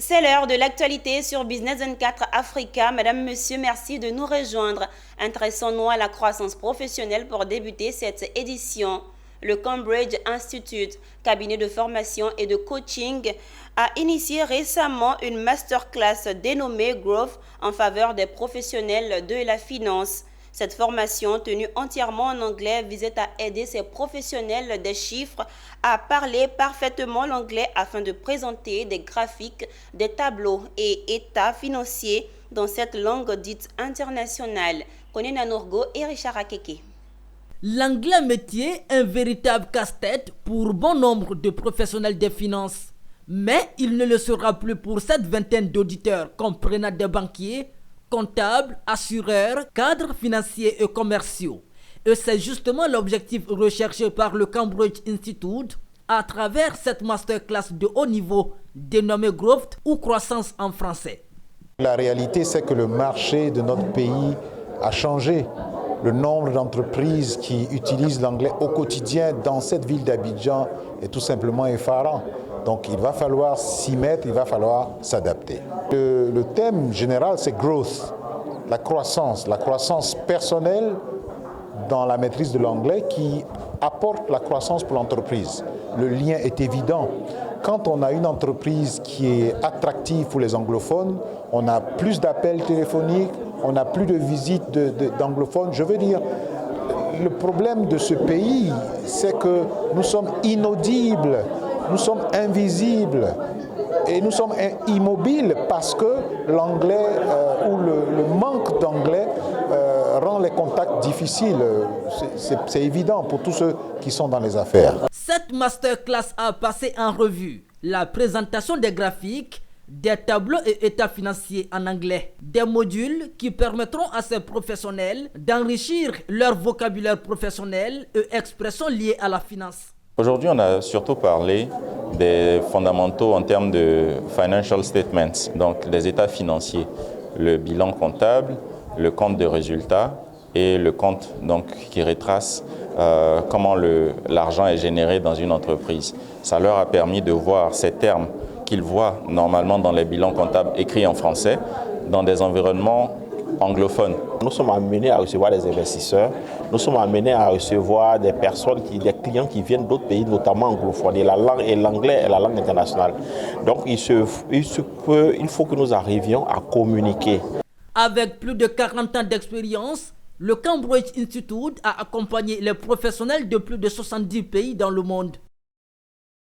C'est l'heure de l'actualité sur Business 24 Africa. Madame, monsieur, merci de nous rejoindre. Intéressons-nous à la croissance professionnelle pour débuter cette édition. Le Cambridge Institute, cabinet de formation et de coaching, a initié récemment une masterclass dénommée Growth en faveur des professionnels de la finance. Cette formation, tenue entièrement en anglais, visait à aider ces professionnels des chiffres à parler parfaitement l'anglais afin de présenter des graphiques, des tableaux et états financiers dans cette langue dite internationale. Konena Nourgo et Richard Akeke. L'anglais métier est un véritable casse-tête pour bon nombre de professionnels des finances. Mais il ne le sera plus pour cette vingtaine d'auditeurs comprenant des banquiers, comptables, assureurs, cadres financiers et commerciaux. Et c'est justement l'objectif recherché par le Cambridge Institute à travers cette masterclass de haut niveau dénommée Growth ou croissance en français. La réalité, c'est que le marché de notre pays a changé. Le nombre d'entreprises qui utilisent l'anglais au quotidien dans cette ville d'Abidjan est tout simplement effarant. Donc il va falloir s'y mettre, il va falloir s'adapter. Le thème général, c'est growth, la croissance personnelle dans la maîtrise de l'anglais qui apporte la croissance pour l'entreprise. Le lien est évident. Quand on a une entreprise qui est attractive pour les anglophones, on a plus d'appels téléphoniques, on n'a plus de visites d'anglophones. Je veux dire, le problème de ce pays, c'est que nous sommes inaudibles, nous sommes invisibles et nous sommes immobiles parce que l'anglais ou le manque d'anglais rend les contacts difficiles. C'est évident pour tous ceux qui sont dans les affaires. Cette masterclass a passé en revue la présentation des graphiques, des tableaux et états financiers en anglais, des modules qui permettront à ces professionnels d'enrichir leur vocabulaire professionnel et expressions liées à la finance. Aujourd'hui, on a surtout parlé des fondamentaux en termes de financial statements, donc les états financiers, le bilan comptable, le compte de résultats et le compte donc, qui retrace comment l'argent est généré dans une entreprise. Ça leur a permis de voir ces termes qu'ils voient normalement dans les bilans comptables écrits en français dans des environnements anglophones. Nous sommes amenés à recevoir des investisseurs, nous sommes amenés à recevoir des personnes, des clients qui viennent d'autres pays, notamment anglophones. Et l'anglais est la langue internationale. Donc il faut que nous arrivions à communiquer. Avec plus de 40 ans d'expérience, le Cambridge Institute a accompagné les professionnels de plus de 70 pays dans le monde.